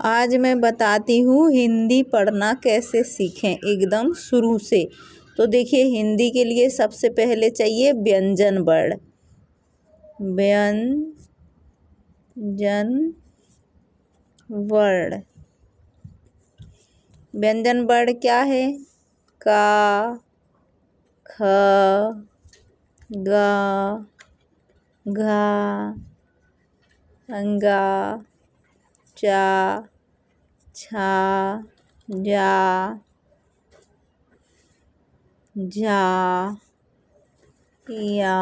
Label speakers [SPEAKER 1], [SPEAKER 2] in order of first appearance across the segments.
[SPEAKER 1] आज मैं बताती हूँ हिंदी पढ़ना कैसे सीखें एकदम शुरू से। तो देखिए, हिंदी के लिए सबसे पहले चाहिए व्यंजन वर्ण। व्यंजन वर्ण। व्यंजन वर्ण क्या है? का, ख, ग, घ, अंगा, चा, छा, जा, झा, या,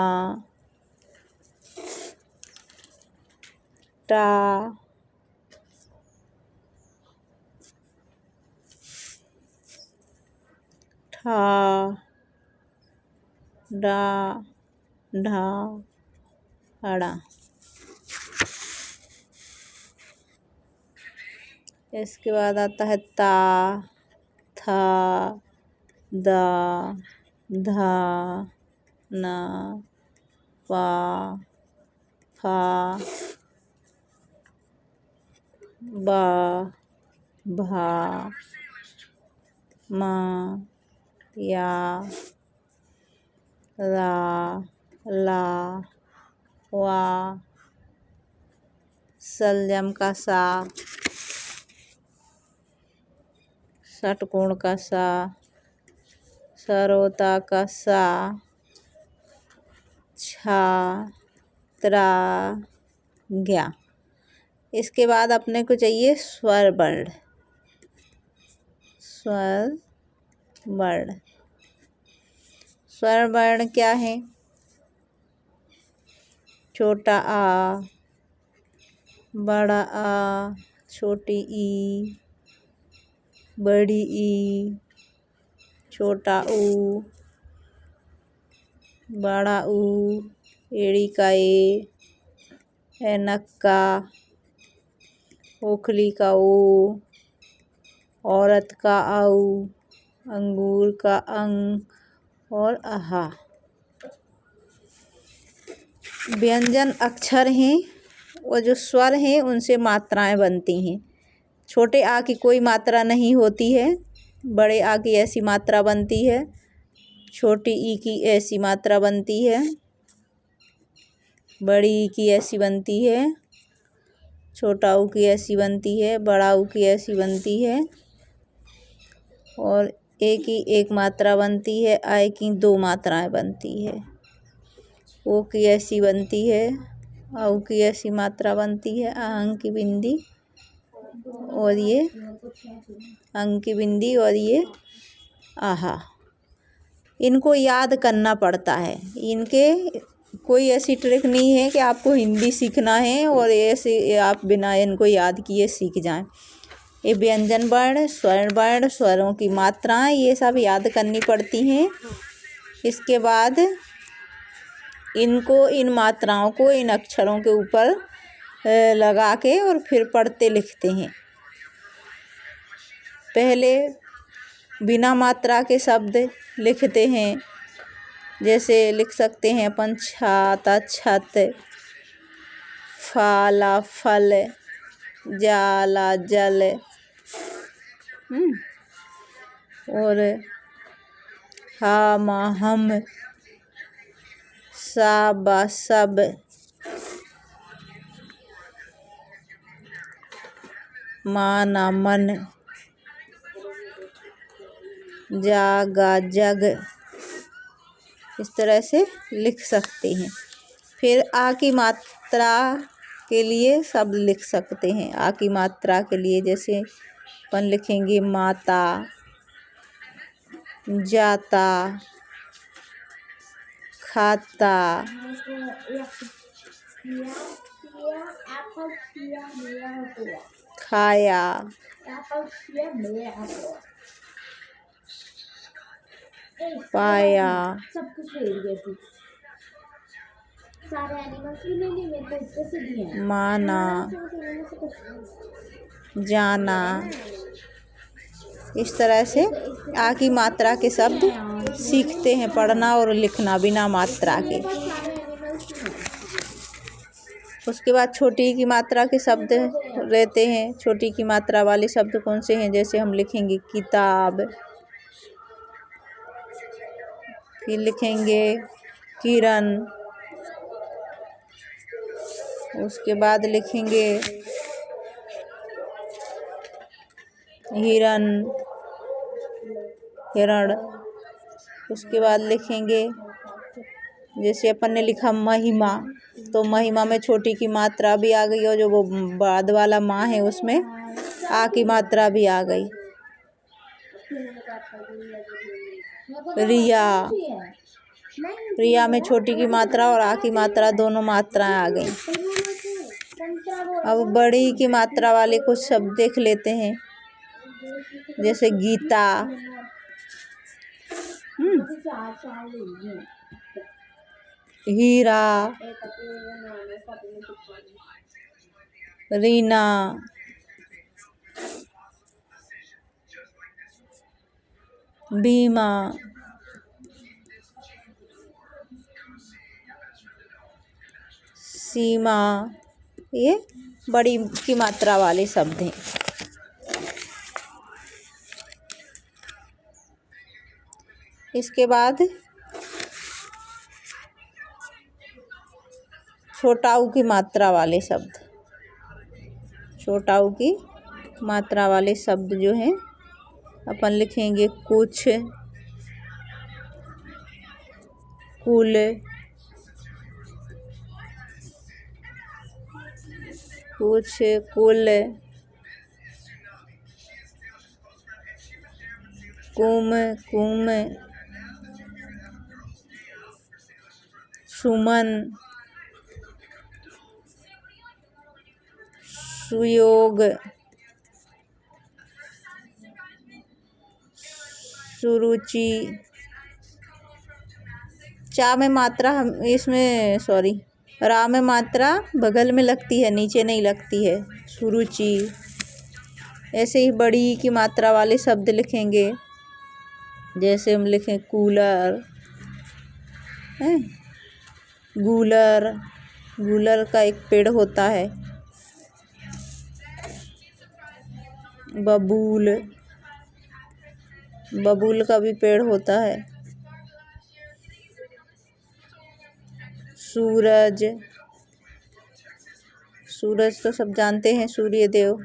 [SPEAKER 1] टा, ठा, डा, ढा, अड़ा। इसके बाद आता है ता, था, दा, धा, ना, पा, फा, बा, भा, मा, या, रा, ला, वा, सलजम का सा, षटकोण का सा, सरोता का सा, छा, त्रा, ज्ञा। इसके बाद अपने को चाहिए स्वर वर्ण। स्वर वर्ण। स्वर वर्ण क्या है? छोटा आ, बड़ा आ, छोटी ई, बड़ी ई, छोटा ऊ, बड़ा ऊ, एड़ी का ए, ऐनक का, ओखली का ओ, औरत का औ, अंगूर का अंग और आहा। व्यंजन अक्षर हैं और जो स्वर हैं उनसे मात्राएं बनती हैं। छोटे आ की कोई मात्रा नहीं होती है, बड़े आ की ऐसी मात्रा बनती है, छोटी ई की ऐसी मात्रा बनती है, बड़ी ई की ऐसी बनती है, छोटा ऊ की ऐसी बनती है, बड़ा ऊ की ऐसी बनती है, और ए की एक मात्रा बनती है, आय की दो मात्राएं बनती है, ओ की ऐसी बनती है, औ की ऐसी मात्रा बनती है, अंग की बिंदी और ये अंग की बिंदी और ये आहा। इनको याद करना पड़ता है। इनके कोई ऐसी ट्रिक नहीं है कि आपको हिंदी सीखना है और ऐसे आप बिना इनको याद किए सीख जाएं। ये व्यंजन वर्ण, स्वर वर्ण, स्वरों की मात्राएं, ये सब याद करनी पड़ती हैं। इसके बाद इनको, इन मात्राओं को इन अक्षरों के ऊपर लगा के और फिर पढ़ते लिखते हैं। पहले बिना मात्रा के शब्द लिखते हैं। जैसे लिख सकते हैं अपन छाता छत, फाला फल, जाला जल, और हामा हम, साबा सब, माना मन, जागा जग। इस तरह से लिख सकते हैं। फिर आ की मात्रा के लिए शब्द लिख सकते हैं। आ की मात्रा के लिए जैसे अपन लिखेंगे माता, जाता, खाता, खाया, पाया, माना, जाना। इस तरह से आ की मात्रा के शब्द सीखते हैं पढ़ना और लिखना बिना मात्रा के। उसके बाद छोटी की मात्रा के शब्द रहते हैं। छोटी की मात्रा वाले शब्द कौन से हैं? जैसे हम लिखेंगे किताब, फिर लिखेंगे किरण, उसके बाद लिखेंगे हिरण, हिरण, उसके बाद लिखेंगे, जैसे अपन ने लिखा महिमा, तो महिमा में छोटी की मात्रा भी आ गई और जो वो बाद वाला माँ है उसमें आ की मात्रा भी आ गई। रिया, रिया में छोटी की मात्रा और आ की मात्रा दोनों मात्राएं आ गई। अब बड़ी की मात्रा वाले कुछ शब्द देख लेते हैं, जैसे गीता, हीरा, रीना, बीमा, सीमा, ये बड़ी की मात्रा वाले शब्द हैं। इसके बाद छोटा ऊ की मात्रा वाले शब्द, छोटा ऊ की मात्रा वाले शब्द जो हैं अपन लिखेंगे कुछ, कुल, कुछ, कुल, कुम, कुम, सुमन, सुयोग, सुरुचि। चा में मात्रा हम इसमें रा में मात्रा बगल में लगती है, नीचे नहीं लगती है, सुरुचि। ऐसे ही बड़ी की मात्रा वाले शब्द लिखेंगे, जैसे हम लिखें कूलर, है, गूलर, गूलर का एक पेड़ होता है, बबूल, बबूल का भी पेड़ होता है, सूरज, सूरज तो सब जानते हैं, सूर्य देव।